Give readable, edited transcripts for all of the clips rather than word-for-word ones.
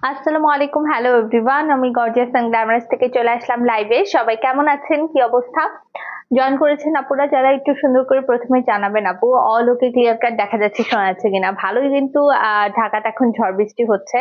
আসসালামু আলাইকুম, hello everyone. আমি গর্জিয়াস অ্যান্ড গ্ল্যামারাস থেকে চলে আসলাম লাইভে। সবাই কেমন আছেন, কি অবস্থা? জয়েন করেছেন আপুরা যারা, একটু সুন্দর করে প্রথমে জানাবেন আপু। অল ওকে, ক্লিয়ার কাট দেখা যাচ্ছে, শোনা যাচ্ছে কিনা? ভালোই, কিন্তু ঢাকাতে এখন ঝড় বৃষ্টি হচ্ছে,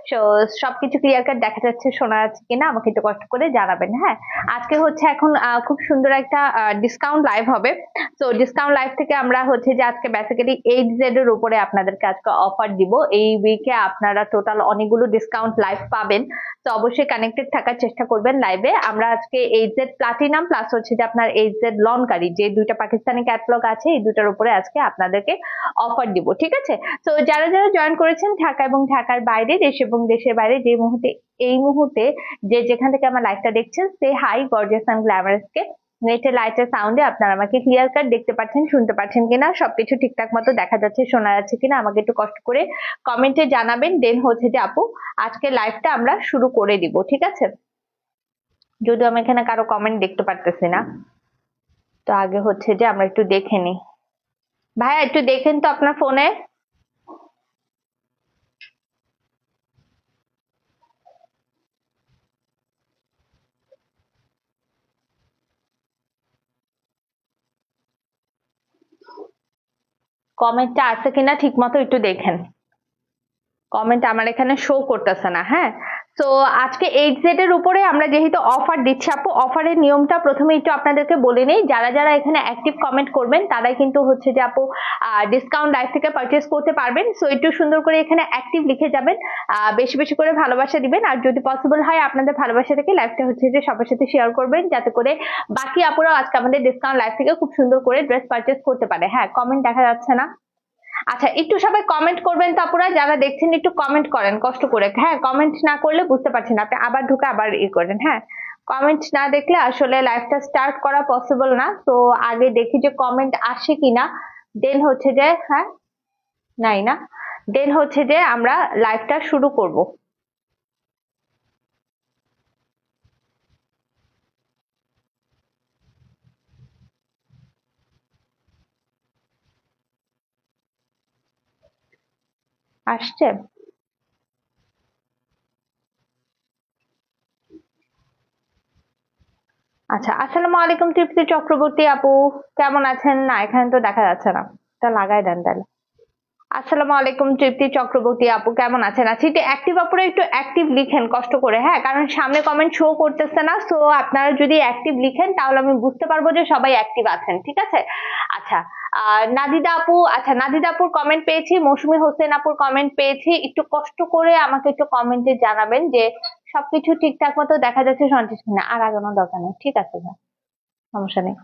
সো সবকিছু ক্লিয়ার কাট দেখা যাচ্ছে, শোনা যাচ্ছে কিনা আমাকে একটু কষ্ট করে জানাবেন। হ্যাঁ, আজকে হচ্ছে এখন খুব সুন্দর একটা ডিসকাউন্ট লাইভ হবে। তো ডিসকাউন্ট লাইভ থেকে আমরা হচ্ছে যে আজকে বেসিক্যালি 8Z এর উপরে আপনাদেরকে আজকে অফার দিব। এই উইকে আপনারা টোটাল অনেকগুলো ডিসকাউন্ট লাইভ পাবেন, তো অবশ্যই কানেক্টেড থাকার চেষ্টা করবেন লাইভে। আমরা আজকে 8Z প্লাটিনাম প্লাস হচ্ছে যে আপনার 8Z লনকারি, যে দুইটা পাকিস্তানি ক্যাটালগ আছে, এই দুটার উপরে আজকে আপনাদেরকে অফার দিব, ঠিক আছে? তো যারা যারা জয়েন করেছেন ঢাকা এবং ঢাকার বাইরে, দেশ এবং দেশের বাইরে, এই মুহূর্তে যে যেখান থেকে আমার লাইভটা দেখছেন, সে হাই গর্জিয়াস অ্যান্ড গ্ল্যামারাস কে। নেটের লাইটের সাউন্ডে আপনারা আমাকে ক্লিয়ার কাট দেখতে পাচ্ছেন, শুনতে পাচ্ছেন কিনা, সবকিছু ঠিকঠাক মতো দেখা যাচ্ছে, শোনা যাচ্ছে কিনা আমাকে একটু কষ্ট করে কমেন্টে জানাবেন। দেন হচ্ছে যে আপু আজকে লাইভটা আমরা শুরু করে দিব, ঠিক আছে? যদিও আমি এখানে কারো কমেন্ট দেখতে পারতেছি না, তো আগে হচ্ছে যে আমরা একটু দেখে নিই। ভাইয়া একটু দেখেন তো আপনার ফোনে। কমেন্টটা আছে কিনা ঠিক মতো একটু দেখেন। কমেন্ট আমার এখানে শো করতেছে না। হ্যাঁ, তো আজকে 8Z এর উপরে আমরা যেহেতু অফার দিচ্ছি আপু, অফারের নিয়মটা প্রথমে একটু আপনাদেরকে বলে নেই। যারা যারা এখানে অ্যাক্টিভ কমেন্ট করবেন তারাই কিন্তু হচ্ছে যে আপু ডিসকাউন্ট লাইভ থেকে পারচেস করতে পারবেন। সো একটু সুন্দর করে এখানে অ্যাক্টিভ লিখে যাবেন, বেশি বেশি করে ভালোবাসা দিবেন, আর যদি পসিবল হয় আপনাদের ভালোবাসা থেকে লাইভটা হচ্ছে যে সবার সাথে শেয়ার করবেন, যাতে করে বাকি আপুরাও আজকে আমাদের ডিসকাউন্ট লাইভ থেকে খুব সুন্দর করে ড্রেস পারচেস করতে পারে। হ্যাঁ, কমেন্ট দেখা যাচ্ছে না। আচ্ছা, একটু সবাই কমেন্ট করবেন তো আপুরা, যারা দেখছেন একটু কমেন্ট করেন কষ্ট করে। হ্যাঁ, কমেন্ট না করলে বুঝতে পারছি না, আপনি আবার ঢুকে আবার করেন। হ্যাঁ, কমেন্ট না দেখলে আসলে লাইভটা স্টার্ট করা পসিবল না। তো আগে দেখি যে কমেন্ট আসে কিনা, দেন হচ্ছে যে হ্যাঁ, নাই না, দেন হচ্ছে যে আমরা লাইভটা শুরু করব। আসছে? আচ্ছা, আসসালামু আলাইকুম তৃপ্তি চক্রবর্তী আপু, কেমন আছেন? না, এখানে তো দেখা যাচ্ছে না, এটা লাগাই দেন তাহলে। আসসালামু আলাইকুম তৃপ্তি চক্রবর্তী আপু, কেমন আছেন? আচ্ছা, একটু অ্যাক্টিভ আপুরা একটু অ্যাক্টিভ লিখেন কষ্ট করে। হ্যাঁ, কারণ সামনে কমেন্ট শো করতেছে না, সো আপনারা যদি অ্যাক্টিভ লিখেন তাহলে আমি বুঝতে পারবো যে সবাই অ্যাক্টিভ আছেন, ঠিক আছে? আচ্ছা, নাদিদা আপু, আচ্ছা নাদিদা আপুর কমেন্ট পেয়েছি, মৌসুমী হোসেন আপুর কমেন্ট পেয়েছি। একটু কষ্ট করে আমাকে একটু কমেন্টে জানাবেন যে সবকিছু ঠিকঠাক মতো দেখা যাচ্ছে, সন্তুষ্ট কিনা। আর আগানোর দরকার নেই, ঠিক আছে, সমস্যা নেই।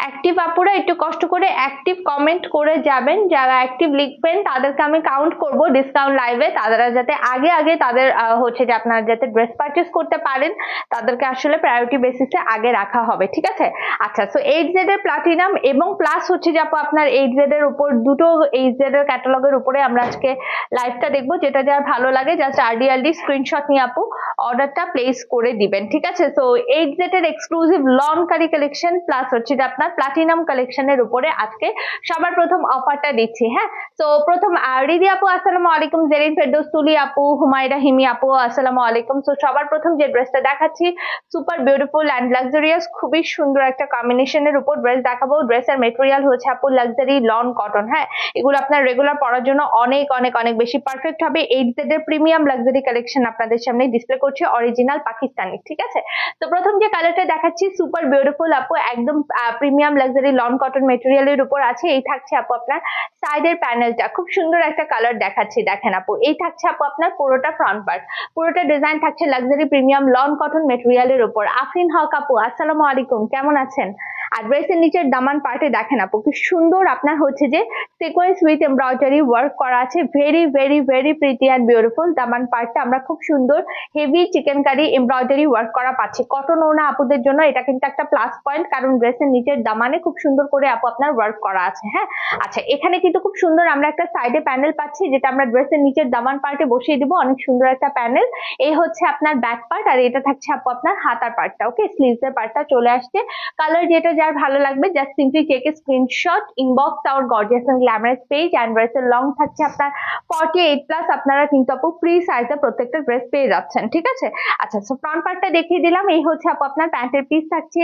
অ্যাক্টিভ আপুরা একটু কষ্ট করে অ্যাক্টিভ কমেন্ট করে যাবেন, যারা অ্যাক্টিভ লিখবেন তাদেরকে আমি কাউন্ট করব ডিসকাউন্ট লাইভে, তারা যাতে আগে আগে তাদের হচ্ছে যে আপনারা যাতে ড্রেস পারচেস করতে পারেন, তাদেরকে আসলে প্রায়োরিটি বেসিসে আগে রাখা হবে, ঠিক আছে? আচ্ছা, সো 8Z এর প্লাটিনাম এবং প্লাস হচ্ছে যে আপু আপনার 8Z এর উপর দুটো 8Z এর ক্যাটালগের উপরে আমরা আজকে লাইভটা দেখবো। যেটা যার ভালো লাগে জাস্ট আরডিআরডি স্ক্রিনশট নিয়ে আপু অর্ডারটা প্লেস করে দিবেন, ঠিক আছে? তো 8Z এর এক্সক্লুসিভ লনকারি কালেকশন প্লাস হচ্ছে যে আপনার প্লাটিনাম কালেকশনের উপরে আজকে সবার প্রথম অফারটা দিচ্ছি। হ্যাঁ, তো প্রথম রিদি আপু আসসালামু আলাইকুম, জেরিন ফেরদৌস তুলি আপু, হুমায়রা হিমি আপু আসসালামু আলাইকুম। তো সবার প্রথম যে ড্রেসটা দেখাচ্ছি, সুপার বিউটিফুল অ্যান্ড লাক্সারিয়াস, খুবই সুন্দর একটা কম্বিনেশনের উপর ড্রেস দেখাবো। ড্রেসের মেটেরিয়াল হচ্ছে আপু লাক্সারি লন কটন। হ্যাঁ, এগুলো আপনার রেগুলার পরার জন্য অনেক অনেক অনেক বেশি পারফেক্ট হবে। 8Z এর প্রিমিয়াম লাক্সারি কালেকশন আপনাদের সামনে ডিসপ্লে করছে, অরিজিনাল পাকিস্তানি, ঠিক আছে? তো প্রথম যে কালারটা দেখাচ্ছি সুপার বিউটিফুল আপু, একদম প্রিমিয়াম লাক্সারি লন কটন মেটেরিয়ালের উপর আছে। এই থাকছে আপু আপনার সাইডের প্যানেলটা, খুব সুন্দর একটা কালার দেখাচ্ছি, দেখেন আপু। এই থাকছে আপু আপনার পুরোটা ফ্রন্ট পার্ট, পুরোটা ডিজাইন থাকছে লাক্সারি প্রিমিয়াম লন কটন মেটেরিয়ালের উপর। আফরিন হক আপু আসসালামু আলাইকুম, কেমন আছেন? আর ড্রেসের নিচের দামান পার্টে দেখেন আপু কি সুন্দর আপনার হচ্ছে যে সিকোয়েন্স উইথ এমব্রয়ডারি ওয়ার্ক করা আছে, very very very pretty and beautiful. দামান পার্টটা আমরা খুব সুন্দর heavy chikankari embroidery work করা পাচ্ছি কটন ওড়না আপুদের জন্য। এটা কিন্তু একটা প্লাস পয়েন্ট, কারণ ড্রেসের নিচের দামানে খুব সুন্দর করে আপু আপনার ওয়ার্ক করা আছে। হ্যাঁ, আচ্ছা এখানে কিন্তু খুব সুন্দর আমরা একটা সাইডে প্যানেল পাচ্ছি, যেটা আমরা ড্রেসের নিচের দামান পার্টে বসিয়ে দিব। অনেক সুন্দর একটা প্যানেল। এই হচ্ছে আপনার ব্যাক পার্ট, আর এটা থাকছে আপু আপনার হাতার পার্টটা। ওকে, স্লিভস এর পার্টটা চলে আসছে। কালার যেটা যার ভালো লাগবে just simply take a screenshot, inbox our gorgeous and glamorous page. And ড্রেসের লং থাকছে আপনার 48+। আপনারা কিন্তু আপু ফ্রি সাইজে প্রত্যেকটা ড্রেস পেয়ে যাচ্ছেন, ঠিক আছে। আচ্ছা, সো ফ্রন্ট পার্টটা দেখিয়ে দিলাম। এই হচ্ছে আপু আপনার প্যান্টের পিস থাকছে।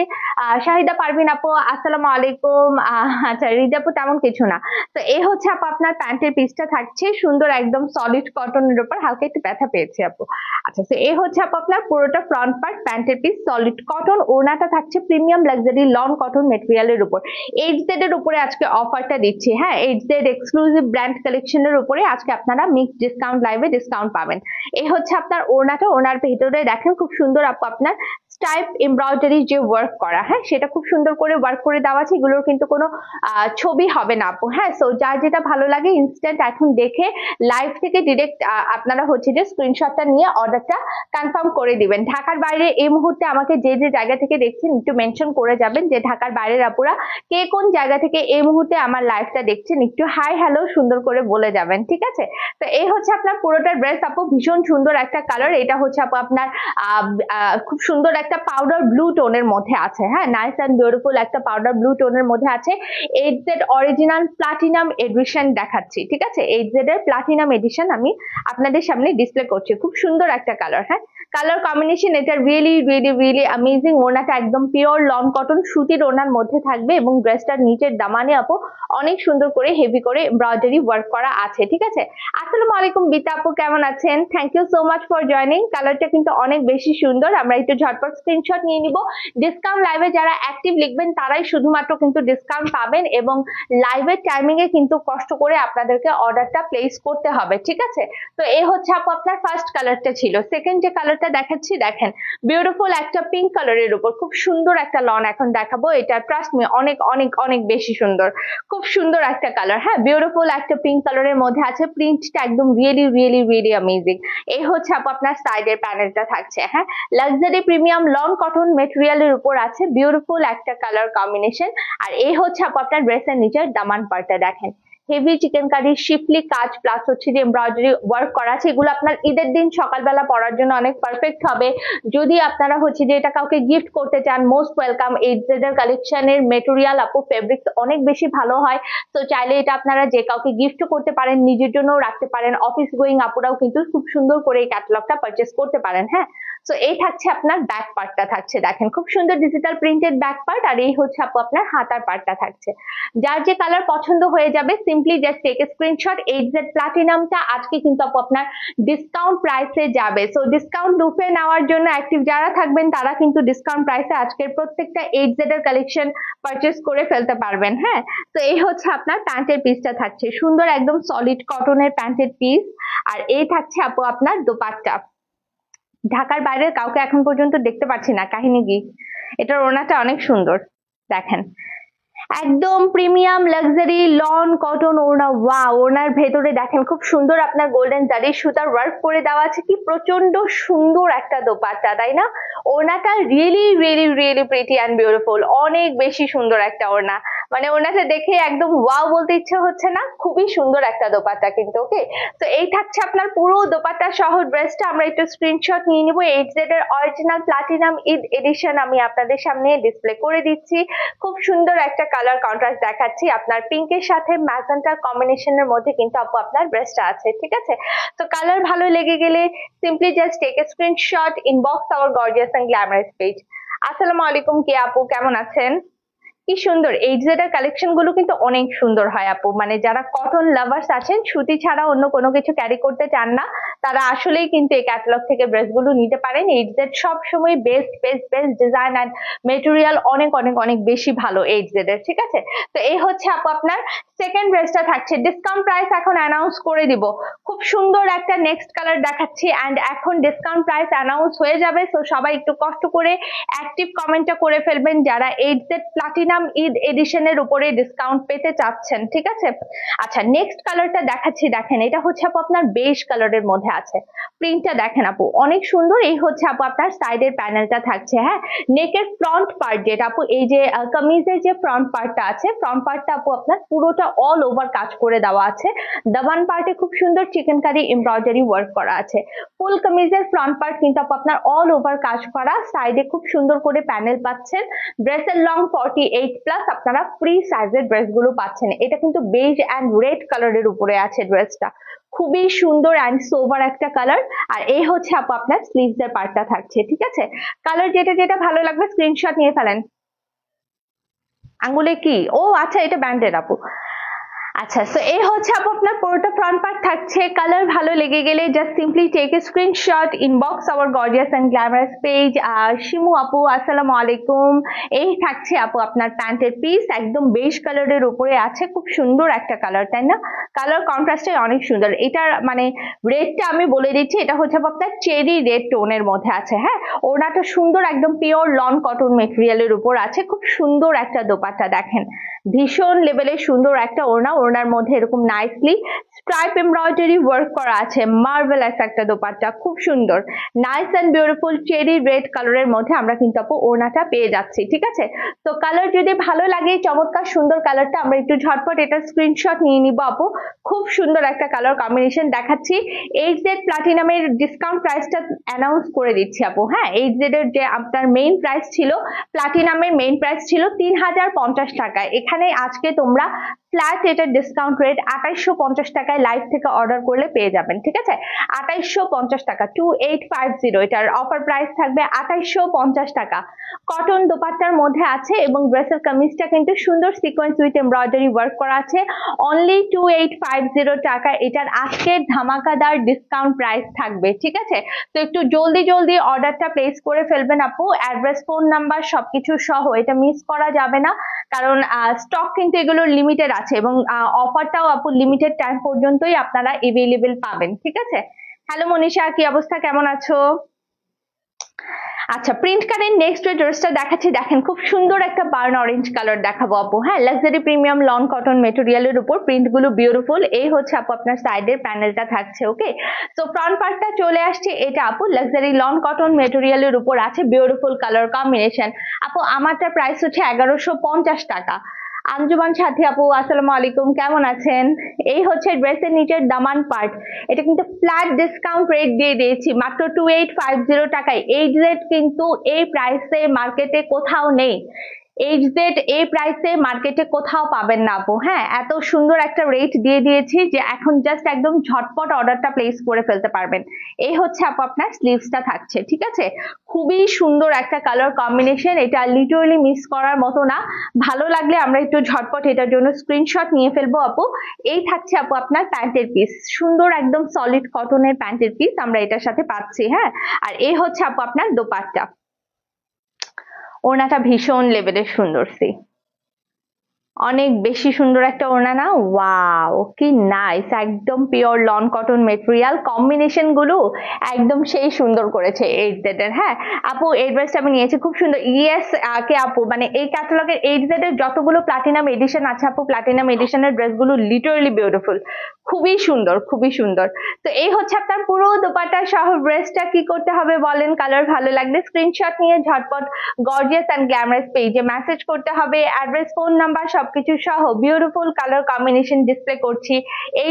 শাহিদা পারভিন আপু আসসালামু আলাইকুম। আচ্ছা রিজা আপু তেমন কিছু না। তো এই হচ্ছে আপু আপনার প্যান্টের পিসটা থাকছে সুন্দর একদম সলিড কটনের উপর, হালকা একটু ব্যথা পেয়েছে আপু। আচ্ছা, তো এই হচ্ছে আপু আপনার পুরোটা ফ্রন্ট পার্ট, প্যান্টের পিস সলিড কটন। ওড়নাটা থাকছে প্রিমিয়াম লাক্সারি লন কটন মেটেরিয়ালের উপর। HZ এর উপরে আজকে অফারটা দিচ্ছি। হ্যাঁ, HZ এক্সক্লুসিভ ব্র্যান্ড কালেকশনের উপরে আজকে আপনারা মিক্স ডিসকাউন্ট লাইভে ডিসকাউন্ট পাবেন। এই হচ্ছে আপনার ওড়নাটা। ওড়নার ভেতরে দেখেন খুব সুন্দর আপু আপনার স্টাইপ এমব্রয়ডারি যে ওয়ার্ক করা, হ্যাঁ সেটা খুব সুন্দর করে ওয়ার্ক করে দেওয়া আছে। এগুলোর কিন্তু কোনো ছবি হবে না আপু। হ্যাঁ, সো যার যেটা ভালো লাগে ইনস্ট্যান্ট এখন দেখে লাইভ থেকে ডিরেক্ট আপনারা হচ্ছে যে স্ক্রিনশটটা নিয়ে অর্ডারটা কনফার্ম করে দিবেন। ঢাকার বাইরে এই মুহূর্তে আমাকে যে যে জায়গা থেকে দেখছেন একটু মেনশন করে যাবেন যে ঢাকার বাইরের আপুরা কে কোন জায়গা থেকে এই মুহূর্তে আমার লাইভটা দেখছেন, একটু হাই হ্যালো সুন্দর করে বলে যাবেন, ঠিক আছে। তো এই হচ্ছে আপনার পুরোটা ড্রেস আপু, ভীষণ সুন্দর একটা কালার। এটা হচ্ছে আপু আপনার খুব সুন্দর একটা পাউডার ব্লু টোনের মধ্যে আছে। হ্যাঁ, নাইস এন্ড বিউটিফুল একটা পাউডার ব্লু টোনের মধ্যে আছে। HZ অরিজিনাল প্লাটিনাম এডিশন দেখাচ্ছি, ঠিক আছে। HZ এর প্লাটিনাম এডিশন আমি আপনাদের সামনে ডিসপ্লে করছি। খুব সুন্দর একটা কালার। হ্যাঁ, কালার কম্বিনেশন এটা রিয়েলি রিয়েলি রিয়েলি অ্যামেজিং। ওড়নাটা একদম পিওর লন কটন সুতির ওড়নার মধ্যে থাকবে, এবং ড্রেসটার নিচের দামানে আপু অনেক সুন্দর করে হেভি করে এমব্রয়ডারি ওয়ার্ক করা আছে, ঠিক আছে। আসসালামু আলাইকুম বিতা আপু, কেমন আছেন? Thank you so much for joining. কালারটা কিন্তু অনেক বেশি সুন্দর। আমরা একটু ঝটপট স্ক্রিনশট নিয়ে নিব। ডিসকাউন্ট লাইভে যারা অ্যাক্টিভ লিখবেন তারাই শুধুমাত্র কিন্তু ডিসকাউন্ট পাবেন, এবং লাইভের টাইমিং এ কিন্তু কষ্ট করে আপনাদেরকে অর্ডারটা প্লেস করতে হবে, ঠিক আছে। তো এই হচ্ছে আপু আপনার ফার্স্ট কালারটা ছিল। সেকেন্ড যে কালারটা দেখাচ্ছি দেখেন, বিউটিফুল একটা পিঙ্ক কালারের উপর খুব সুন্দর একটা লন এখন দেখাবো। এটা ট্রাস্ট মি অনেক অনেক অনেক বেশি সুন্দর, খুব সুন্দর একটা কালার। হ্যাঁ, বিউটিফুল একটা পিঙ্ক কালারের মধ্যে আছে। প্রিন্টটা একদম রিয়েলি রিয়েলি রিয়েলি অ্যামেজিং। এই হচ্ছে আপু আপনার সাইডের প্যানেলটা থাকছে। হ্যাঁ, লাক্সারি প্রিমিয়াম লন কটন মেটেরিয়ালের উপর আছে বিউটিফুল একটা কালার কম্বিনেশন। আর এই হচ্ছে আপু আপনার ড্রেসের নিচের দামান পার্টটা দেখেন, হেভি চিকেন কারি শিফলি কাজ প্লাস হচ্ছে যে এমব্রয়ডারি ওয়ার্ক করা আছে। এগুলো আপনার ঈদের দিন সকালবেলা পরার জন্য অনেক পারফেক্ট হবে। যদি আপনারা হচ্ছে যে এটা কাউকে গিফট করতে চান, মোস্ট ওয়েলকাম। HZ এর কালেকশনের মেটেরিয়াল আপু ফেব্রিক্স অনেক বেশি ভালো হয়। তো চাইলে এটা আপনারা যে কাউকে গিফট করতে পারেন, নিজের জন্যও রাখতে পারেন। অফিস গোয়িং আপুরাও কিন্তু খুব সুন্দর করে এই ক্যাটালগটা পারচেস করতে পারেন। হ্যাঁ, তো এই থাকছে আপনার ব্যাক পার্টটা থাকছে দেখেন, খুব সুন্দর ডিজিটাল প্রিন্টেড ব্যাক পার্ট। আর এই হচ্ছে আপু আপনার হাতার পার্টটা থাকছে। যার যে কালার পছন্দ হয়ে যাবে simply just take a screenshot. HZ প্লাটিনামটা আজকে কিন্তু আপু আপনার ডিসকাউন্ট প্রাইসে যাবে। সো ডিসকাউন্ট লুফে নেওয়ার জন্য অ্যাক্টিভ যারা থাকবেন তারা কিন্তু ডিসকাউন্ট প্রাইসে আজকের প্রত্যেকটা HZ এর কালেকশন পারচেস করে ফেলতে পারবেন। হ্যাঁ, তো এই হচ্ছে আপনার প্যান্টের পিসটা থাকছে সুন্দর একদম সলিড কটনের প্যান্টের পিস। আর এই থাকছে আপু আপনার দোপাট্টা। ঢাকার বাইরে কাউকে এখন পর্যন্ত দেখতে পাচ্ছি না, কাহিনী কি? এটার ওড়নাটা অনেক সুন্দর দেখেন, একদম প্রিমিয়াম লাক্সারি লন কটন ওড়না। ওয়াও, ওড়নার ভেতরে দেখেন খুব সুন্দর আপনার গোল্ডেন জারি সুতার ওয়ার্ক করে দেওয়া আছে। কি প্রচন্ড সুন্দর একটা দোপাট্টা, তাই না? ওড়নাটা really really really pretty and beautiful. অনেক বেশি সুন্দর একটা ওড়না, মানে ওড়নাটা দেখে একদম ওয়াও বলতে ইচ্ছে হচ্ছে না। খুবই সুন্দর একটা দোপাট্টা কিন্তু। ওকে, তো এই থাকছে আপনার পুরো দোপাট্টা সহ ড্রেসটা। আমরা একটু স্ক্রিনশট নিয়ে নিব। HZ এর অরিজিনাল প্লাটিনাম ঈদ এডিশন আমি আপনাদের সামনে ডিসপ্লে করে দিচ্ছি। খুব সুন্দর একটা কালার কন্ট্রাস্ট দেখাচ্ছি। আপনার পিঙ্কের সাথে ম্যাজেন্টার কম্বিনেশনের মধ্যে কিন্তু আপু আপনার ড্রেসটা আছে, ঠিক আছে। তো কালার ভালো লেগে গেলে simply just take a screenshot, inbox our gorgeous and glamorous page. আসসালামু আলাইকুম কে আপু, কেমন আছেন? কি সুন্দর HZ এর কালেকশন গুলো কিন্তু অনেক সুন্দর হয় আপু। মানে যারা কটন লাভার্স আছেন, সুতি ছাড়া অন্য কোনো কিছু ক্যারি করতে চান না, তারা আসলেই কিন্তু এই ক্যাটালগ থেকে ড্রেস গুলো নিতে পারেন। HZ সবসময় best best best design and material অনেক অনেক অনেক বেশি ভালো HZ এর, ঠিক আছে। তো এই হচ্ছে আপু আপনার সেকেন্ড ড্রেসটা থাকছে। ডিসকাউন্ট প্রাইস এখন অ্যানাউন্স করে দিব। খুব সুন্দর একটা নেক্সট কালার দেখাচ্ছি, এন্ড এখন ডিসকাউন্ট প্রাইস অ্যানাউন্স হয়ে যাবে। সো সবাই একটু কষ্ট করে অ্যাক্টিভ কমেন্টটা করে ফেলবেন যারা HZ প্লাটিনাম প্লাটিনাম ঈদ এডিশনের উপরে ডিসকাউন্ট পেতে চাচ্ছেন, ঠিক আছে। আচ্ছা, নেক্সট কালারটা দেখাচ্ছি, দেখেন এটা হচ্ছে আপু আপনার বেজ কালারের মধ্যে আছে। প্রিন্টটা দেখেন আপু অনেক সুন্দর। এই হচ্ছে আপু আপনার সাইডের প্যানেলটা থাকছে, হ্যাঁ। নেকের ফ্রন্ট পার্ট যেটা আপু, এই যে কামিজের যে ফ্রন্ট পার্টটা আছে, ফ্রন্ট পার্টটা আপু আপনার পুরোটা অল ওভার কাজ করে দেওয়া আছে। দামান পার্টে খুব সুন্দর চিকেনকারি এমব্রয়ডারি ওয়ার্ক করা আছে। ফুল কামিজের ফ্রন্ট পার্ট কিন্তু আপু আপনার অল ওভার কাজ করা, সাইডে খুব সুন্দর করে প্যানেল পাচ্ছেন। ড্রেসের লং 48+, আপনারা ফ্রি সাইজের ড্রেসগুলো পাচ্ছেন। এটা কিন্তু বেজ অ্যান্ড রেড কালারের উপরে আছে ড্রেসটা, খুবই সুন্দর অ্যান্ড সোভার একটা কালার। আর এই হচ্ছে আপু আপনার স্লিভস এর পার্টটা থাকছে, ঠিক আছে। কালার যেটা যেটা ভালো লাগবে স্ক্রিনশট নিয়ে ফেলেন। আঙ্গুলে কি, ও আচ্ছা এটা ব্যান্ডেড আপু। আচ্ছা, সো এই হচ্ছে আপু আপনার পুরোটা ফ্রন্ট পার্ট থাকছে। কালার ভালো লেগে গেলে just simply take a screenshot, inbox our gorgeous and glamorous page. Shimu আপু আসসালামু আলাইকুম। এই থাকছে আপু আপনার প্যান্টের পিস, একদম বেজ কালারের উপরে আছে, খুব সুন্দর একটা কালার, তাই না? কালার কন্ট্রাস্টে অনেক সুন্দর। এটার মানে রেডটা আমি বলে দিচ্ছি, এটা হচ্ছে আপু আপনার চেরি রেড টোনের মধ্যে আছে, হ্যাঁ। ওড়নাটা সুন্দর, একদম পিওর লন কটন মেটেরিয়ালের উপর আছে, খুব সুন্দর একটা দোপাট্টা দেখেন, ভীষণ লেভেলের সুন্দর একটা ওড়না। ওড়নার মধ্যে এরকম নাইসলি স্ট্রাইপ এমব্রয়ডারি ওয়ার্ক করা আছে, মার্ভেলাস একটা দোপাট্টা, খুব সুন্দর, nice and beautiful cherry red কালারের মধ্যে আমরা কিন্তু আপু ওড়নাটা পেয়ে যাচ্ছি, ঠিক আছে। তো কালার যদি ভালো লাগে, চমৎকার সুন্দর কালারটা, আমরা একটু ঝটপট এটা স্ক্রিনশট নিয়ে নিব আপু। খুব সুন্দর একটা কালার কম্বিনেশন দেখাচ্ছি। HZ প্লাটিনামের ডিসকাউন্ট প্রাইসটা অ্যানাউন্স করে দিচ্ছি আপু, হ্যাঁ। HZ এর যে আপনার মেইন প্রাইস ছিল, প্লাটিনামের মেইন প্রাইস ছিল 3050 টাকা। এখানে আজকে তোমরা ফ্ল্যাট এটার ডিসকাউন্ট রেট 2850 টাকায় লাইভ থেকে অর্ডার করলে পেয়ে যাবেন, ঠিক আছে। 2850 টাকা, 2850, এটার অফার প্রাইস থাকবে 2850 টাকা। কটন দোপাট্টার মধ্যে আছে এবং ড্রেসের কামিজটা কিন্তু সুন্দর সিকোয়েন্স উইথ এমব্রয়ডারি ওয়ার্ক করা আছে। অনলি 2850 টাকা এটার আজকের ধামাকাদার ডিসকাউন্ট প্রাইস থাকবে, ঠিক আছে। তো একটু জলদি জলদি অর্ডারটা প্লেস করে ফেলবেন আপু। অ্যাড্রেস, ফোন নাম্বার সবকিছু সহ, এটা মিস করা যাবে না, কারণ স্টক কিন্তু এগুলো লিমিটেড আছে এবং অফারটাও আপু লিমিটেড টাইম পর্যন্তই আপনারা এভেলেবেল পাবেন, ঠিক আছে। হ্যালো মনীষা, কি অবস্থা, কেমন আছো? আচ্ছা, প্রিন্ট কারেন্ট নেক্সট ড্রেসটা দেখাচ্ছি, দেখেন খুব সুন্দর একটা বার্ন অরেঞ্জ কালার দেখাবো আপু, হ্যাঁ। লাক্সারি প্রিমিয়াম লন কটন মেটেরিয়ালের উপর প্রিন্ট গুলো বিউটিফুল। এই হচ্ছে আপু আপনার সাইডের প্যানেলটা থাকছে, ওকে। তো ফ্রন্ট পার্টটা চলে আসছে, এটা আপু লাক্সারি লন কটন মেটেরিয়ালের উপর আছে, বিউটিফুল কালার কম্বিনেশন। আপু আমারটা প্রাইস হচ্ছে 1150 টাকা। আঞ্জুমান সাথী আপু আসসালামু আলাইকুম, কেমন আছেন? এই হচ্ছে ড্রেসের নিচের দামান পার্ট, এটা কিন্তু ফ্ল্যাট ডিসকাউন্ট রেট দিয়ে দিয়েছি মাত্র 2850 টাকায়। HZ কিন্তু এই প্রাইসে মার্কেটে কোথাও নেই। HZ এই প্রাইসে মার্কেটে কোথাও পাবেন না আপু, হ্যাঁ। এত সুন্দর একটা রেট দিয়ে দিয়েছি যে এখন জাস্ট একদম ঝটপট অর্ডারটা প্লেস করে ফেলতে পারবেন। এই হচ্ছে আপু আপনার স্লিভসটা থাকছে, ঠিক আছে। খুবই সুন্দর একটা কালার কম্বিনেশন, এটা লিটারালি মিস করার মতো না। ভালো লাগলে আমরা একটু ঝটপট এটার জন্য স্ক্রিনশট নিয়ে ফেলবো আপু। এই থাকছে আপু আপনার প্যান্টের পিস, সুন্দর একদম সলিড কটনের প্যান্টের পিস আমরা এটার সাথে পাচ্ছি, হ্যাঁ। আর এই হচ্ছে আপু আপনার দোপাট্টা, ওড়নাটা ভীষণ লেভেলের সুন্দর, অনেক বেশি সুন্দর একটা ওড়না না? ওয়াও, কি নাইস, একদম pure loan cotton material, combination গুলো একদম সেই সুন্দর করেছে HZ এর, হ্যাঁ। আপু এই ড্রেসটা আমি নিয়েছি, খুব সুন্দর। ইয়েস কে আপু, মানে এই ক্যাটালগের HZ এর যতগুলো প্লাটিনাম এডিশন আছে আপু, প্লাটিনাম এডিশনের ড্রেসগুলো লিটারালি বিউটিফুল, খুবই সুন্দর, খুবই সুন্দর। তো এই হচ্ছে আপনার পুরো দোপাট্টা সহ ড্রেসটা। কি করতে হবে বলেন? কালার ভালো লাগলে স্ক্রিনশট নিয়ে ঝটপট গর্জিয়াস এন্ড গ্ল্যামারাস পেজে মেসেজ করতে হবে। অ্যাড্রেস, ফোন নাম্বার সবকিছু সহ বিউটিফুল কালার কম্বিনেশন ডিসপ্লে করছি।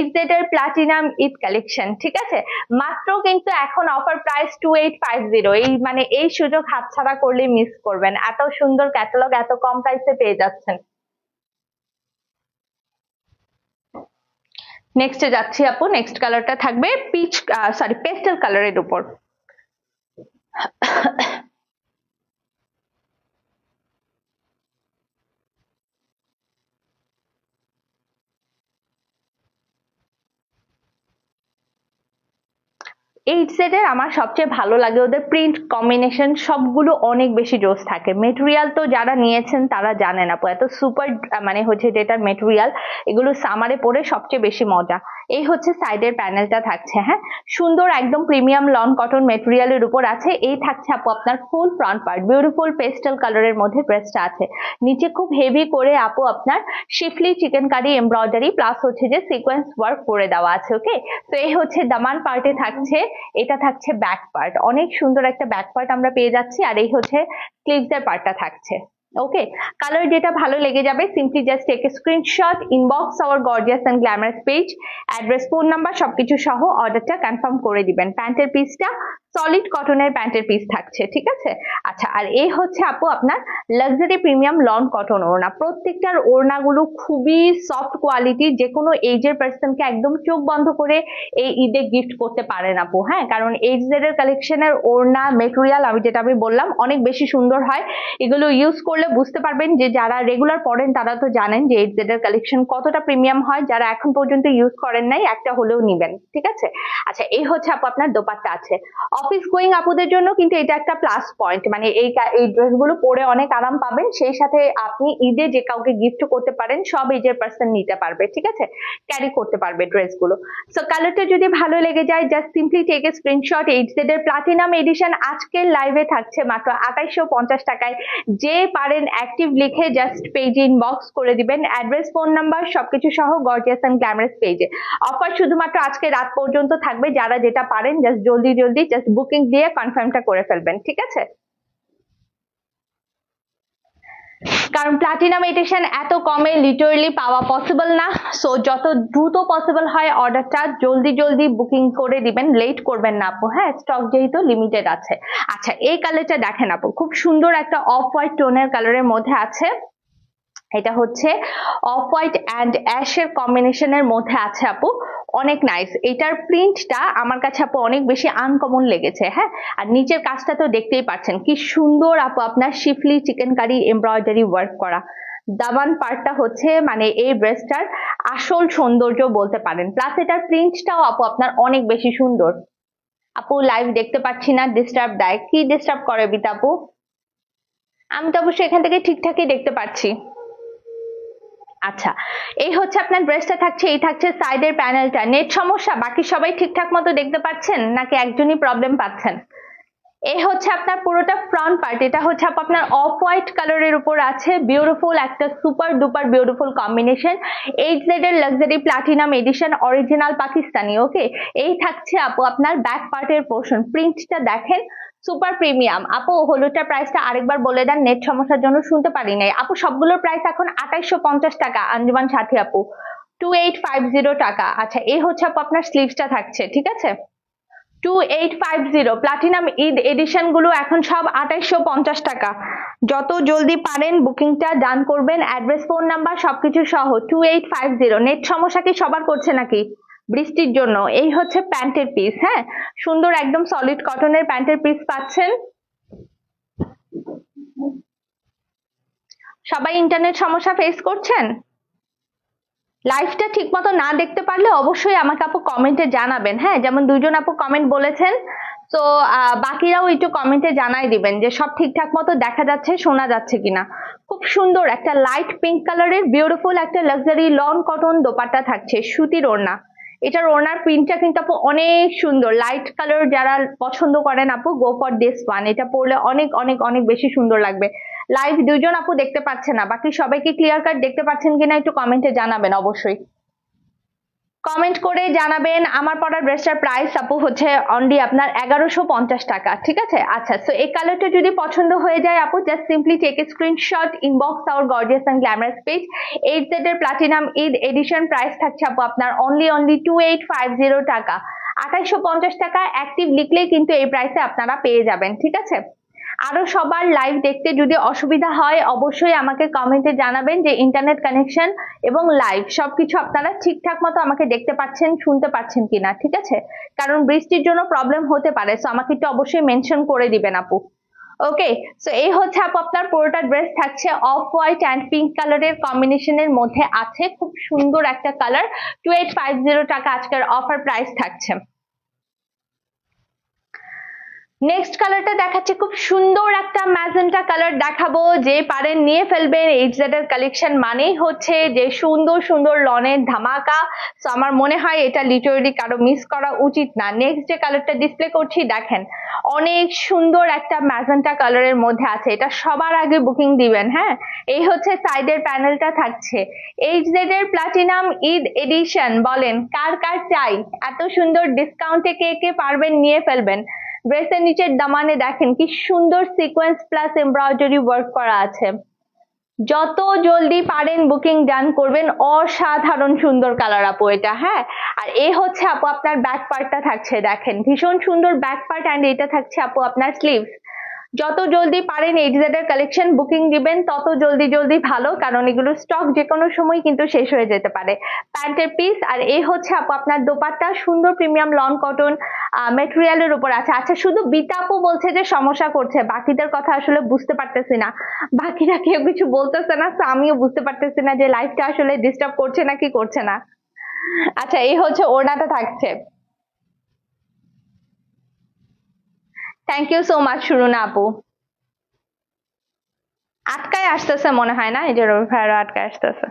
HZ এর প্লাটিনাম ঈদ কালেকশন, ঠিক আছে। মাত্র কিন্তু এখন অফার প্রাইস 2850। এই মানে এই সুযোগ হাতছাড়া করলে মিস করবেন, এত সুন্দর ক্যাটালগ এত কম প্রাইসে পেয়ে যাচ্ছেন। নেক্সটে যাচ্ছি আপু, নেক্সট কালারটা থাকবে পিচ সরি পেস্টেল কালারের উপর। HZ এর আমার সবচেয়ে ভালো লাগে ওদের প্রিন্ট কম্বিনেশন, সবগুলো অনেক বেশি জোস থাকে। মেটেরিয়াল তো যারা নিয়েছেন তারা জানেন আপু, এত সুপার মানে হচ্ছে যেটার মেটেরিয়াল, এগুলো সামারে পরে সবচেয়ে বেশি মজা। এই হচ্ছে সাইডের প্যানেলটা থাকছে। হ্যাঁ, সুন্দর একদম প্রিমিয়াম লন কটন মেটেরিয়ালের উপর আছে। এই থাকছে আপু আপনার ফুল ফ্রন্ট পার্ট, বিউটিফুল পেস্টেল কালারের মধ্যে ড্রেসটা আছে। নিচে খুব হেভি করে আপু আপনার শিফলি চিকেনকারি এমব্রয়ডারি প্লাস হচ্ছে যে সিকোয়েন্স ওয়ার্ক করে দেওয়া আছে। ওকে, তো এই হচ্ছে দামান পার্টে থাকছে, এটা থাকছে ব্যাক পার্ট, অনেক সুন্দর একটা ব্যাক পার্ট আমরা পেয়ে যাচ্ছি। আর এই হচ্ছে স্লিভস এর পার্টটা থাকছে। ওকে, কালার যেটা ভালো লেগে যাবে simply just take a screenshot, inbox our gorgeous and glamorous page, address, phone number সবকিছু সহ অর্ডারটা কনফার্ম করে দিবেন। প্যান্টের পিসটা সলিড কটনের প্যান্টের পিস থাকছে, ঠিক আছে। আচ্ছা, আর এই হচ্ছে আপু আপনার লাক্সারি প্রিমিয়াম লন কটন ওড়না। প্রত্যেকটার ওড়নাগুলো খুবই সফট কোয়ালিটি, যে কোনো এজের পার্সনকে একদম চোখ বন্ধ করে এই ঈদে গিফট করতে পারেন আপু। হ্যাঁ, কারণ এইচজেড এর কালেকশনের ওড়না মেটেরিয়াল যেটা আমি বললাম অনেক বেশি সুন্দর হয়। এগুলো ইউজ করলে বুঝতে পারবেন, যে যারা রেগুলার পরেন তারা তো জানেন যে এইচজেড এর কালেকশন কতটা প্রিমিয়াম হয়। যারা এখন পর্যন্ত ইউজ করেন নাই একটা হলেও নিবেন, ঠিক আছে। আচ্ছা, এই হচ্ছে আপু আপনার দোপাট্টা আছে। অফিস গোয়িং আপুদের জন্য কিন্তু এটা একটা প্লাস পয়েন্ট, মানে এই ড্রেসগুলো পরে অনেক আরাম পাবেন। সেই সাথে আপনি ঈদে যে কাউকে গিফট করতে পারেন, সব এজের পার্সন নিতে পারবে, ঠিক আছে, ক্যারি করতে পারবে ড্রেসগুলো। সো কালারটা যদি ভালো লেগে যায় just simply take a screenshot. HZ এর প্লাটিনাম এডিশন আজকের লাইভে থাকছে মাত্র 2850 টাকায়। যে পারেন অ্যাক্টিভ লিখে জাস্ট পেজে ইনবক্স করে দিবেন, অ্যাড্রেস, ফোন নাম্বার সবকিছু সহ গর্জিয়াস এন্ড গ্ল্যামারাস পেজে। অফার শুধুমাত্র আজকে রাত পর্যন্ত থাকবে। যারা যেটা পারেন জাস্ট জলদি জলদি জাস্ট বুকিং দিয়ে কনফার্মটা করে ফেলবেন, ঠিক আছে। কারণ প্লাটিনাম এডিশন এত কমে লিটারালি পাওয়া পসিবল না। সো যত দ্রুত পসিবল হয় অর্ডারটা জলদি জলদি বুকিং করে দিবেন, লেট করবেন না আপু। হ্যাঁ, স্টক যেহেতু লিমিটেড আছে। আচ্ছা, এই কালারটা দেখেন আপু, খুব সুন্দর একটা অফ হোয়াইট টোনের কালারের মধ্যে আছে। এটা হচ্ছে অফ হোয়াইট অ্যান্ড অ্যাশের কম্বিনেশনের মধ্যে আছে আপু, অনেক নাইস। এটার প্রিন্টটা আমার কাছে আপু অনেক বেশি আনকমন লেগেছে। হ্যাঁ, আর নিচের কাজটা তো দেখতেই পাচ্ছেন কি সুন্দর আপু আপনার শিফলি চিকেনকারি এমব্রয়ডারি ওয়ার্ক করা। দামান পার্টটা হচ্ছে মানে এই ড্রেসটার আসল সৌন্দর্য বলতে পারেন। প্লাস এটার প্রিন্টটাও আপু আপনার অনেক বেশি সুন্দর। আপু লাইভ দেখতে পাচ্ছি না, ডিস্টার্ব দেয়। কি ডিস্টার্ব করে বিতা আপু? আমি তো অবশ্যই এখান থেকে ঠিকঠাকই দেখতে পাচ্ছি। আচ্ছা, এই হচ্ছে আপনার ড্রেসটা থাকছে। এই থাকছে সাইডের প্যানেলটা। নেট সমস্যা? বাকি সবাই ঠিকঠাক মতো দেখতে পাচ্ছেন নাকি একজনই প্রবলেম পাচ্ছেন? এই হচ্ছে আপনার পুরোটা ফ্রন্ট পার্ট। এটা হচ্ছে আপনার অফ হোয়াইট কালারের উপর আছে, বিউটিফুল একটা super duper beautiful combination. HZ এর luxury platinum edition, original Pakistani. Okay, এই থাকছে আপু আপনার ব্যাক পার্টের পোর্শন। প্রিন্টটা দেখেন, সুপার প্রিমিয়াম। আপু হলুদটার প্রাইসটা আরেকবার বলে দেন, নেট সমস্যার জন্য শুনতে পারি নাই। আপু সবগুলোর প্রাইস এখন 2850 টাকা। আঞ্জুমান সাথী আপু 2850 টাকা। আচ্ছা, এই হচ্ছে আপু আপনার স্লিভসটা থাকছে, ঠিক আছে। 2850 প্লাটিনাম ঈদ এডিশন গুলো এখন সব 2850 টাকা। যত জলদি পারেন বুকিংটা ডান করবেন, অ্যাড্রেস, ফোন নাম্বার সবকিছু সহ। 2850। নেট সমস্যা কি সবার করছে নাকি বৃষ্টির জন্য? এই হচ্ছে প্যান্টের পিস। হ্যাঁ, সুন্দর একদম সলিড কটনের প্যান্টের পিস পাচ্ছেন। সবাই ইন্টারনেট সমস্যা ফেস করছেন? লাইভটা ঠিক মতো না দেখতে পারলে অবশ্যই আমাকে আপু কমেন্টে জানাবেন। হ্যাঁ, যেমন দুইজন আপু কমেন্ট বলেছেন, তো বাকিরাও একটু কমেন্টে জানাই দিবেন যে সব ঠিকঠাক মতো দেখা যাচ্ছে, শোনা যাচ্ছে কিনা। খুব সুন্দর একটা লাইট পিঙ্ক কালারের বিউটিফুল একটা লাক্সারি লন কটন দোপাট্টা থাকছে, সুতির ওড়না। এটার ওড়নার প্রিন্টটা কিন্তু আপু অনেক সুন্দর। লাইট কালার যারা পছন্দ করেন আপু, গো ফর দিস ওয়ান। এটা পরলে অনেক অনেক অনেক বেশি সুন্দর লাগবে। লাইভ দুইজন আপু দেখতে পাচ্ছে না, বাকি সবাইকে ক্লিয়ার কাট দেখতে পাচ্ছেন কিনা একটু কমেন্টে জানাবেন অবশ্যই। কমেন্ট করে জানাবেন। আমার পরা ড্রেসটার প্রাইস আপু হচ্ছে অনলি আপনার 1150 টাকা, ঠিক আছে। আচ্ছা, সো এই কালারটা যদি পছন্দ হয়ে যায় আপু just simply take a screenshot, inbox our gorgeous and glamorous page. HZ এর প্লাটিনাম ঈদ এডিশন প্রাইস থাকছে আপু আপনার অনলি 2850 টাকা। 2850 টাকা অ্যাক্টিভ লিখলেই কিন্তু এই প্রাইসে আপনারা পেয়ে যাবেন, ঠিক আছে। আরো সবার লাইভ দেখতে যদি অসুবিধা হয় অবশ্যই আমাকে কমেন্টে জানাবেন যে ইন্টারনেট কানেকশন এবং লাইভ সবকিছু আপনারা ঠিকঠাক মতো আমাকে দেখতে পাচ্ছেন, শুনতে পাচ্ছেন কিনা, ঠিক আছে। কারণ বৃষ্টির জন্য প্রবলেম হতে পারে, সো আমাকে একটু অবশ্যই মেনশন করে দিবেন আপু। ওকে, সো এই হচ্ছে আপু আপনার পুরোটা ড্রেস থাকছে অফ হোয়াইট অ্যান্ড পিঙ্ক কালারের কম্বিনেশনের মধ্যে আছে। খুব সুন্দর একটা কালার। 2850 টাকা আজকের অফার প্রাইস থাকছে। নেক্সট কালারটা দেখাচ্ছি, খুব সুন্দর একটা ম্যাজেন্টা কালার দেখাবো, যে পারেন নিয়ে ফেলবেন। এইচজেড এর কালেকশন মানেই হচ্ছে যে সুন্দর সুন্দর লনের ধামাকা। তো আমার মনে হয় এটা লিটারেলি কারো মিস করা উচিত না। নেক্সট যে কালারটা ডিসপ্লে করছি দেখেন, অনেক সুন্দর একটা ম্যাজেন্টা কালারের মধ্যে আছে, এটা সবার আগে বুকিং দিবেন। হ্যাঁ, এই হচ্ছে সাইডের প্যানেলটা থাকছে। এইচজেড এর প্লাটিনাম ঈদ এডিশন, বলেন কার কার চাই? এত সুন্দর ডিসকাউন্টে কে কে পারবেন নিয়ে ফেলবেন। ড্রেসের নিচের দামানে দেখেন কি সুন্দর সিকোয়েন্স প্লাস এমব্রয়ডারি ওয়ার্ক করা আছে। যত জলদি পারেন বুকিং ডান করবেন। অসাধারণ সুন্দর কালার আপু এটা। হ্যাঁ, আর এই হচ্ছে আপু আপনার ব্যাক পার্টটা থাকছে, দেখেন ভীষণ সুন্দর ব্যাক পার্ট, অ্যান্ড এটা থাকছে আপু আপনার স্লিভস। যত জলদি পারেন এইচজেড এর কালেকশন বুকিং দিবেন তত জলদি ভালো, কারণ এগুলো স্টক যে কোনো সময় কিন্তু শেষ হয়ে যেতে পারে। প্যান্টের পিস, আর এই হচ্ছে আপু আপনার দোপাট্টা, সুন্দর প্রিমিয়াম লন কটন মেটেরিয়ালের উপর আছে। আচ্ছা, শুধু বিতা আপু বলছে যে সমস্যা করছে, বাকিদের কথা আসলে বুঝতে পারতেছি না, বাকিরা কেউ কিছু বলতেছে না, তো আমিও বুঝতে পারতেছি না যে লাইফটা আসলে ডিস্টার্ব করছে না কি করছে না। আচ্ছা, এই হচ্ছে ওড়নাটা থাকছে। থ্যাংক ইউ সো মাচ সুরুনা আপু। আটকায় আসতেছে মনে হয় না, এই যে রবি ভাইয়ারও আটকায় আসতেছে।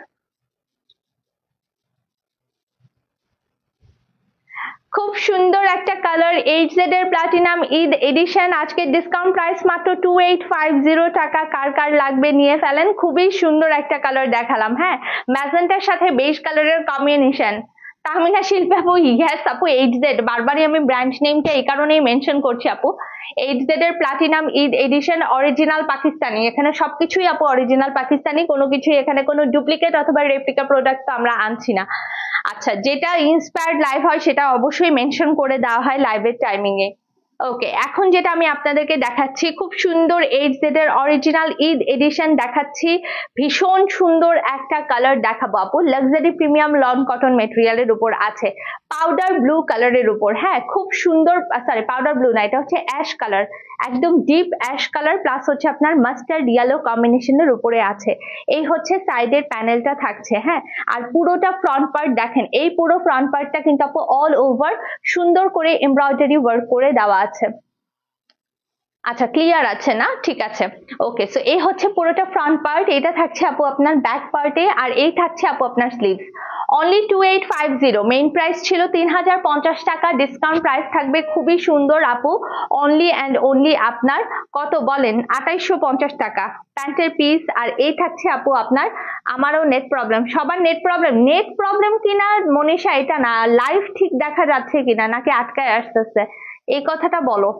খুব সুন্দর একটা কালার, এইচজেড এর প্লাটিনাম ঈদ এডিশন, আজকে ডিসকাউন্ট প্রাইস মাত্র 2850 টাকা। কার কার লাগবে নিয়ে ফেলেন। খুবই সুন্দর একটা কালার দেখালাম। হ্যাঁ, ম্যাজেন্টার সাথে বেজ কালারের কম্বিনেশন। তাহমিনা শিল্পী আপু, ইয়েস আপু, এইচজেড, বারবারই আমি ব্র্যান্ড নেমটা এই কারণেই মেনশন করছি আপু। এইচজেড এর platinum Eid edition original Pakistani, এখানে সবকিছুই আপু অরিজিনাল পাকিস্তানি, কোনো কিছুই এখানে কোনো ডুপ্লিকেট অথবা রেপ্লিকা প্রোডাক্ট তো আমরা আনছি না। আচ্ছা, যেটা ইন্সপায়ার্ড লাইভ হয় সেটা অবশ্যই মেনশন করে দেওয়া হয় লাইভের টাইমিং এ। ওকে, এখন যেটা আমি আপনাদেরকে দেখাচ্ছি, খুব সুন্দর এইচজেড এর অরিজিনাল ঈদ এডিশন দেখাচ্ছি। ভীষণ সুন্দর একটা কালার দেখাবো আপু, লাক্সারি প্রিমিয়াম লন কটন মেটেরিয়ালের উপর আছে, পাউডার ব্লু কালারের উপর। হ্যাঁ, খুব সুন্দর, সরি পাউডার ব্লু না, এটা হচ্ছে অ্যাশ কালার, একদম ডিপ অ্যাশ কালার প্লাস হচ্ছে আপনার মাস্টার্ড ইয়েলো কম্বিনেশনের উপরে আছে। এই হচ্ছে সাইডের প্যানেলটা থাকছে। হ্যাঁ, আর পুরোটা ফ্রন্ট পার্ট দেখেন, এই পুরো ফ্রন্ট পার্টটা কিন্তু আপু অল ওভার সুন্দর করে এমব্রয়ডারি ওয়ার্ক করে দেওয়া আছে। আচ্ছা, ক্লিয়ার আছে না? ঠিক আছে। ওকে, সো এই হচ্ছে পুরোটা ফ্রন্ট পার্ট, এটা থাকছে আপু আপনার ব্যাক পার্টে, আর এই থাকছে আপু আপনার স্লিভস। অনলি 2850, মেইন প্রাইস ছিল 3050 টাকা, ডিসকাউন্ট প্রাইস থাকবে খুবই সুন্দর আপু, অনলি অ্যান্ড অনলি আপনার কত বলেন, 2850 টাকা প্যান্টের পিস। আর এই থাকছে আপু আপনার, আমারও নেট প্রবলেম, সবার নেট প্রবলেম কিনা মনীষা, এটা না, লাইভ ঠিক দেখা যাচ্ছে কিনা নাকি আটকায় আসতেছে, এই কথাটা বলো।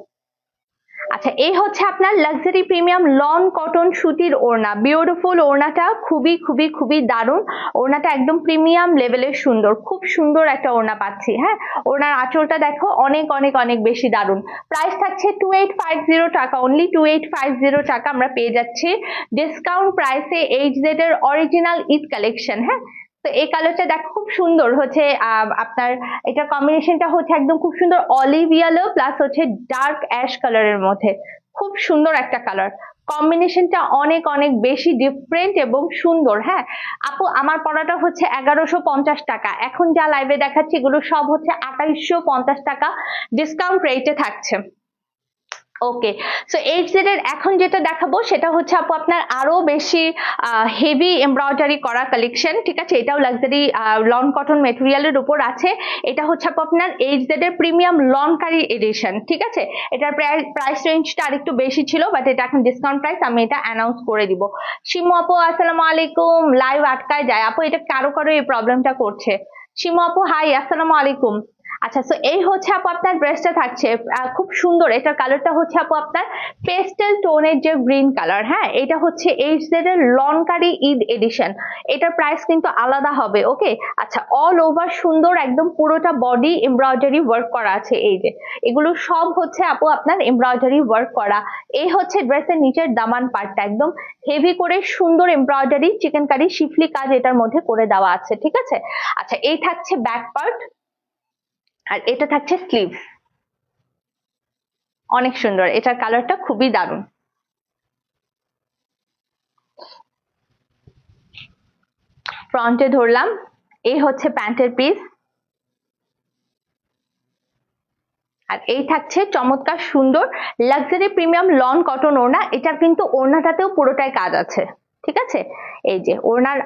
আচ্ছা, এই হচ্ছে আপনার লাক্সারি প্রিমিয়াম লন কটন সুতির ওড়না, বিউটিফুল ওড়নাটা, খুবই খুবই খুবই দারুণ ওড়নাটা, একদম প্রিমিয়াম লেভেলের সুন্দর, খুব সুন্দর একটা ওড়না পাচ্ছি। হ্যাঁ, ওড়নার আঁচলটা দেখো, অনেক অনেক অনেক বেশি দারুণ। প্রাইস থাকছে 2850 টাকা, অনলি 2850 টাকা আমরা পেয়ে যাচ্ছি ডিসকাউন্ট প্রাইসে এইচজেড এর অরিজিনাল ঈদ কালেকশন। হ্যাঁ, তো এই কালারটা দেখো খুব সুন্দর হচ্ছে, আপনার এটা কম্বিনেশনটা হচ্ছে একদম খুব সুন্দর অলিভ ইয়েলো প্লাস হচ্ছে ডার্ক অ্যাশ কালারের মধ্যে, খুব সুন্দর একটা কালার, কম্বিনেশনটা অনেক অনেক বেশি ডিফারেন্ট এবং সুন্দর। হ্যাঁ আপু, আমার পড়াটা হচ্ছে 1150 টাকা, এখন যা লাইভে দেখাচ্ছি এগুলো সব হচ্ছে 2850 টাকা ডিসকাউন্ট রেটে থাকছে। ওকে, সো এইচজেড এর এখন যেটা দেখাবো সেটা হচ্ছে আপু আপনার আরো বেশি হেভি এমব্রয়ডারি করা কালেকশন। ঠিক আছে, এটাও লাক্সারি লন কটন মেটেরিয়ালের উপর আছে। এটা হচ্ছে আপু আপনার এইচজেড এর প্রিমিয়াম লনকারি এডিশন। ঠিক আছে, এটার প্রাইস রেঞ্জটা আরেকটু বেশি ছিল, বাট এটা এখন ডিসকাউন্ট প্রাইস, আমি এটা অ্যানাউন্স করে দিব। শিমু আপু আসসালামু আলাইকুম, লাইভ আটকায় যায় আপু, এটা কারো কারো এই প্রবলেমটা করছে। শিমু আপু হাই, আসসালামু আলাইকুম। আচ্ছা, সো এই হচ্ছে আপু আপনার ড্রেসটা থাকছে, খুব সুন্দর, এটার কালারটা হচ্ছে আপু আপনার পেস্টেল টোনের যে গ্রিন কালার। হ্যাঁ, এটা হচ্ছে এইচজেড এর লনকারি ঈদ এডিশন, এটার প্রাইস কিন্তু আলাদা হবে। ওকে, আচ্ছা, অল ওভার সুন্দর একদম পুরোটা বডি এমব্রয়ডারি ওয়ার্ক করা আছে, এই যে এগুলো সব হচ্ছে আপু আপনার এমব্রয়ডারি ওয়ার্ক করা। এই হচ্ছে ড্রেসের নিচের দামান পার্টটা, একদম হেভি করে সুন্দর এমব্রয়ডারি চিকেন কারি শিফলি কাজ এটার মধ্যে করে দেওয়া আছে। ঠিক আছে, আচ্ছা, এই থাকছে ব্যাক পার্ট, আর এটা থাকছে স্লিভস, অনেক সুন্দর, এটার কালারটা খুবই দারুণ। ফ্রন্টে ধরলাম, এই হচ্ছে প্যান্টের পিস, আর এই থাকছে চমৎকার সুন্দর লাক্সারি প্রিমিয়াম লন কটন ওড়না। এটার কিন্তু ওড়নাটাতেও পুরোটাই কাজ আছে, ঠিক আছে। এই যে ওড়নার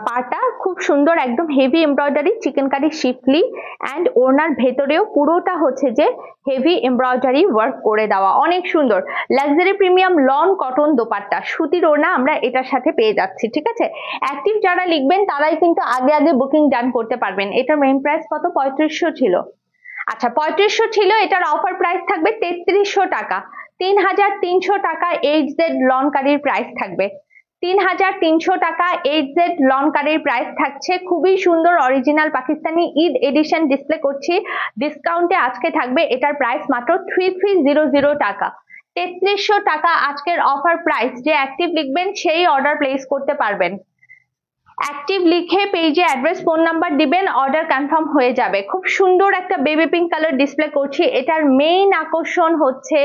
পাটা খুব সুন্দর, একদম হেভি এমব্রয়ডারি চিকেনকারি শিফলি, অ্যান্ড ওড়নার ভেতরেও পুরোটা হচ্ছে যে হেভি এমব্রয়ডারি ওয়ার্ক করে দেওয়া, অনেক সুন্দর luxury premium loan cotton dupatta সুতির ওড়না আমরা এটার সাথে পেয়ে যাচ্ছি, ঠিক আছে। অ্যাক্টিভ যারা লিখবেন তারাই কিন্তু আগে আগে বুকিং ডান করতে পারবেন। এটার মেইন প্রাইস কত? 3500 ছিল। আচ্ছা 3500 ছিল, এটার অফার প্রাইস থাকবে 3300 টাকা। 3300 টাকা HZ লন কারির প্রাইস থাকবে। 3300 টাকা HZ লন কারির প্রাইস থাকছে। খুবই সুন্দর original Pakistani Eid edition display করছি ডিসকাউন্টে। আজকে থাকবে এটার প্রাইস মাত্র 3300 টাকা। 3300 টাকা আজকের অফার প্রাইস। যে অ্যাক্টিভ লিখবেন সেই অর্ডার প্লেস করতে পারবেন। অ্যাক্টিভ লিখে পেজে অ্যাড্রেস ফোন নাম্বার দিবেন, অর্ডার কনফার্ম হয়ে যাবে। খুব সুন্দর একটা বেবি পিঙ্ক কালার ডিসপ্লে করছি। এটার মেইন আকর্ষণ হচ্ছে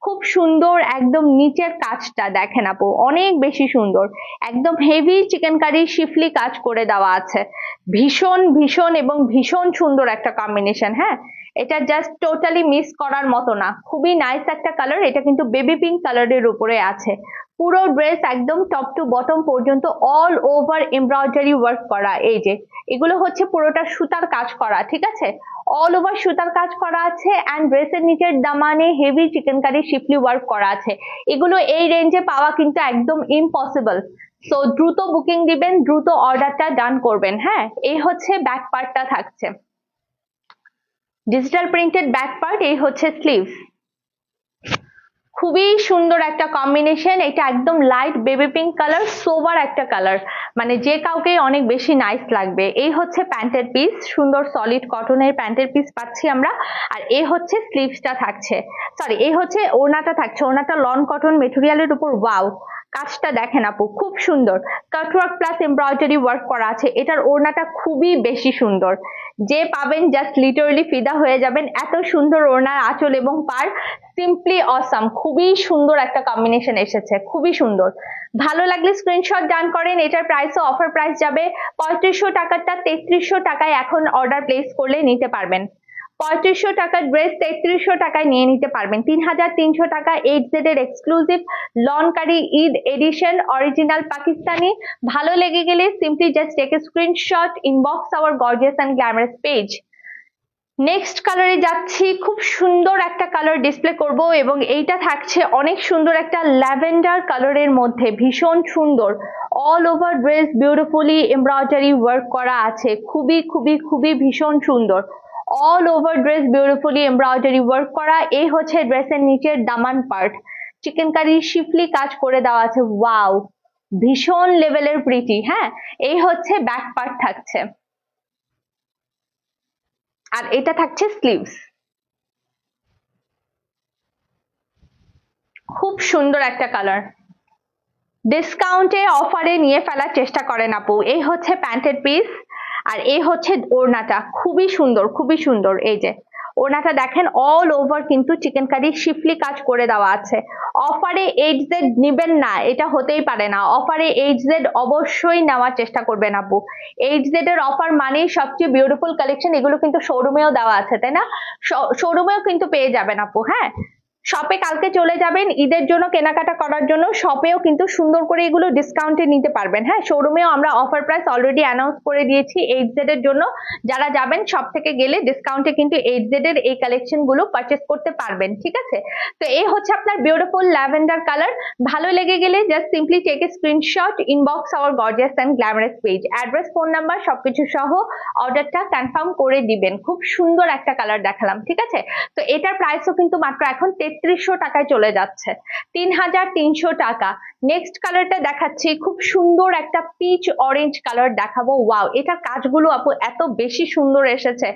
খুব সুন্দর একদম নিচের কাজটা দেখেন আপু, অনেক বেশি সুন্দর, একদম হেভি চিকেনকারি শিফলি কাজ করে দেওয়া আছে। ভীষণ ভীষণ এবং ভীষণ সুন্দর একটা কম্বিনেশন। হ্যাঁ, এটা জাস্ট টোটালি মিস করার মতো না, খুবই নাইস একটা কালার। এটা কিন্তু বেবি পিঙ্ক কালারের উপরে আছে। পুরো ড্রেস একদম টপ টু বটম পর্যন্ত অল ওভার এমব্রয়ডারি ওয়ার্ক করা। এই যে এগুলো হচ্ছে পুরোটা সুতার কাজ করা, ঠিক আছে, অল ওভার সুতার কাজ করা আছে। অ্যান্ড ড্রেসের নিচের দামানে হেভি চিকেনকারি শিফলি ওয়ার্ক করা আছে। এগুলো এই রেঞ্জে পাওয়া কিন্তু একদম ইম্পসিবল। সো দ্রুত বুকিং দিবেন, দ্রুত অর্ডারটা ডান করবেন। হ্যাঁ, এই হচ্ছে ব্যাক পার্টটা থাকছে, ডিজিটাল প্রিন্টেড ব্যাক পার্ট। এই হচ্ছে স্লিভস। খুবই সুন্দর একটা কম্বিনেশন। এটা একদম লাইট বেবি পিঙ্ক কালার, সোবার একটা কালার, মানে যে কাউকে অনেক বেশি নাইস লাগবে। এই হচ্ছে প্যান্টের পিস, সুন্দর সলিড কটনের প্যান্টের পিস পাচ্ছি আমরা। আর এই হচ্ছে স্লিভসটা থাকছে, সরি এই হচ্ছে ওড়নাটা থাকছে। ওড়নাটা লন কটন মেটেরিয়ালের উপর, ওয়াও কাজটা দেখেন আপু, খুব সুন্দর কাটওয়ার্ক প্লাস এমব্রয়ডারি ওয়ার্ক করা আছে। এটার ওড়নাটা খুবই বেশি সুন্দর, যে পাবেন জাস্ট লিটারালি ফিদা হয়ে যাবেন। এত সুন্দর ওড়নার আঁচল এবং পার, সিম্পলি অসাম। খুবই সুন্দর একটা কম্বিনেশন এসেছে, খুবই সুন্দর। ভালো লাগলে স্ক্রিনশট ডান করেন। এটার প্রাইসও অফার প্রাইস যাবে 3500 টাকাটা 3300 টাকায় এখন অর্ডার প্লেস করলে নিতে পারবেন। 3500 টাকার ড্রেস 3300 টাকায় নিয়ে নিতে পারবেন। 3300 টাকা HZ এর এক্সক্লুসিভ লনকারি ঈদ এডিশন অরিজিনাল পাকিস্তানি। ভালো লেগে গেলে simply just take a screenshot, inbox our gorgeous and glamorous page. Next কালারে যাচ্ছি, খুব সুন্দর একটা কালার ডিসপ্লে করব এবং এইটা থাকছে অনেক সুন্দর একটা ল্যাভেন্ডার কালারের মধ্যে, ভীষণ সুন্দর all over dress beautifully embroidery work করা আছে। খুবই খুবই খুবই ভীষণ সুন্দর, all over dress beautifully embroidery work করা। এই হচ্ছে ড্রেসের নিচের দামান পার্ট, চিকেনকারি শিফলি কাজ করে দেওয়া আছে, ওয়াও ভীষণ লেভেলের প্রিটি। হ্যাঁ, এই হচ্ছে ব্যাক পার্ট থাকছে, আর এটা থাকছে স্লিভস। খুব সুন্দর একটা কালার, ডিসকাউন্টে অফারে নিয়ে ফেলার চেষ্টা করেন আপু। এই হচ্ছে প্যান্টের পিস, আর এই হচ্ছে ওড়নাটা, খুবই সুন্দর খুবই সুন্দর। এই যে ওড়নাটা দেখেন, অল ওভার কিন্তু চিকেনকারি শিফলি কাজ করে দেওয়া আছে। অফারে HZ নিবেন না, এটা হতেই পারে না। অফারে HZ অবশ্যই নেওয়ার চেষ্টা করবেন আপু। HZ এর অফার মানেই সবচেয়ে বিউটিফুল কালেকশন। এগুলো কিন্তু শোরুমেও দেওয়া আছে, তাই না? শোরুমেও কিন্তু পেয়ে যাবেন আপু। হ্যাঁ, শপে কালকে চলে যাবেন ঈদের জন্য কেনাকাটা করার জন্য, শপেও কিন্তু সুন্দর করে এগুলো ডিসকাউন্টে নিতে পারবেন। হ্যাঁ, শোরুমেও আমরা অফার প্রাইস অলরেডি অ্যানাউন্স করে দিয়েছি HZ এর জন্য। যারা যাবেন শপ থেকে গেলে ডিসকাউন্টে কিন্তু HZ এর এই কালেকশন গুলো পারচেস করতে পারবেন, ঠিক আছে। তো এই হচ্ছে আপনার বিউটিফুল ল্যাভেন্ডার কালার। ভালো লেগে গেলে just simply take a screenshot, inbox our gorgeous and glamorous page, address phone number সবকিছু সহ অর্ডারটা কনফার্ম করে দিবেন। খুব সুন্দর একটা কালার দেখালাম, ঠিক আছে। তো এটার প্রাইসও কিন্তু মাত্র এখন 3300 টাকায় চলে যাচ্ছে, 3300 টাকা। নেক্সট কালারটা দেখাচ্ছি, খুব সুন্দর একটা পিচ অরেঞ্জ কালার দেখাবো। ওয়াও, এটার কাজগুলো আপু এত বেশি সুন্দর এসেছে,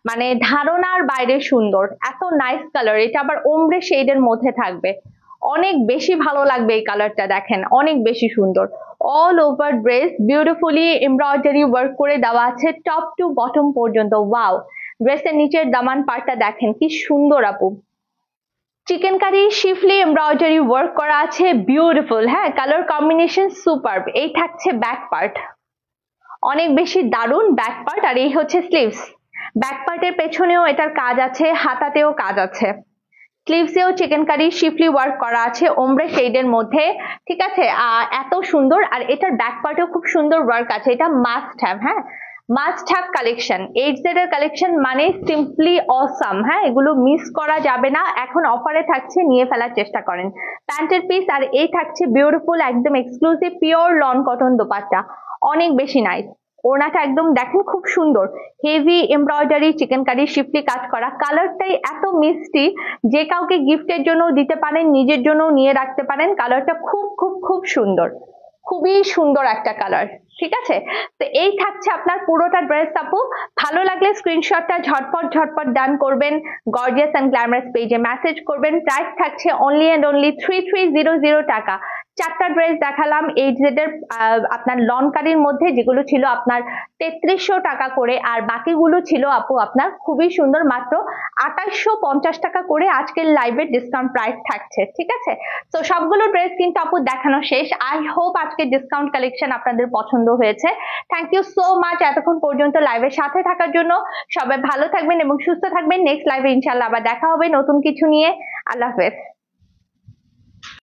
মানে ধারণার বাইরে সুন্দর, এত নাইস কালার। এটা আবার ওমব্রে শেডের মধ্যে থাকবে, অনেক বেশি ভালো লাগবে এই কালারটা। দেখেন অনেক বেশি সুন্দর, all over dress beautifully embroidery work করে দেওয়া আছে টপ টু বটম পর্যন্ত। ওয়াও, ড্রেসের নিচের দামান পার্টটা দেখেন কি সুন্দর আপু, চিকেনকারি শিফলি এমব্রয়ডারি ওয়ার্ক করা আছে, বিউটিফুল। হ্যাঁ, কালার কম্বিনেশন সুপারব। এই থাকছে ব্যাক পার্ট, অনেক বেশি দারুণ ব্যাক পার্ট। আর এই হচ্ছে স্লিভস। ব্যাক পার্টের পেছনেও এটার কাজ আছে, হাতাতেও কাজ আছে। স্লিভসেও চিকেনকারি শিফলি ওয়ার্ক করা আছে ওমব্রে শেডের মধ্যে, ঠিক আছে। এত সুন্দর, আর এটার ব্যাক পার্টেও খুব সুন্দর ওয়ার্ক আছে। এটা মাস্ট হ্যাভ, হ্যাঁ মাস্ট হ্যাভ কালেকশন। 8Z এর কালেকশন মানে সিম্পলি অসাম, হ্যাঁ এগুলো মিস করা যাবে না। এখন অফারে থাকছে, নিয়ে ফেলার চেষ্টা করেন। প্যান্টের পিস, আর এই থাকছে বিউটিফুল একদম exclusive pure loan cotton dupatta, অনেক বেশি নাইস। ওড়নাটা একদম দেখেন খুব সুন্দর, হেভি এমব্রয়ডারি চিকেনকারি শিফলি কাজ করা, কালারটাই এত মিষ্টি যে কাউকে গিফটের জন্য দিতে পারেন, নিজের জন্য নিয়ে রাখতে পারেন। কালারটা খুব খুব খুব সুন্দর, খুবই সুন্দর একটা কালার, ঠিক আছে। তো এই থাকছে আপনার পুরোটা ড্রেস আপু। ভালো লাগলে স্ক্রিনশটটা ঝটপট ঝটপট ডান করবেন, গর্জিয়াস এন্ড গ্ল্যামারাস পেজে মেসেজ করবেন। প্রাইস থাকছে অনলি এন্ড অনলি 3300 টাকা। 4টা ড্রেস দেখালাম 8Z এর আপনার লন কারির মধ্যে, যেগুলো ছিল আপনার 3300 টাকা করে, আর বাকিগুলো ছিল আপু আপনার খুবই সুন্দর মাত্র 2850 টাকা করে। আজকের লাইভের ডিসকাউন্ট প্রাইস থাকছে, ঠিক আছে। তো সবগুলো ড্রেস কিন্তু আপু দেখানো শেষ। আই হোপ আজকে ডিসকাউন্ট কালেকশন আপনাদের পছন্দ হয়েছে। থ্যাংক ইউ সো মাচ এতক্ষণ পর্যন্ত লাইভের সাথে থাকার জন্য। সবাই ভালো থাকবেন এবং সুস্থ থাকবেন। নেক্সট লাইভে ইনশাল্লাহ আবার দেখা হবে নতুন কিছু নিয়ে। আল্লাহ হাফেজ।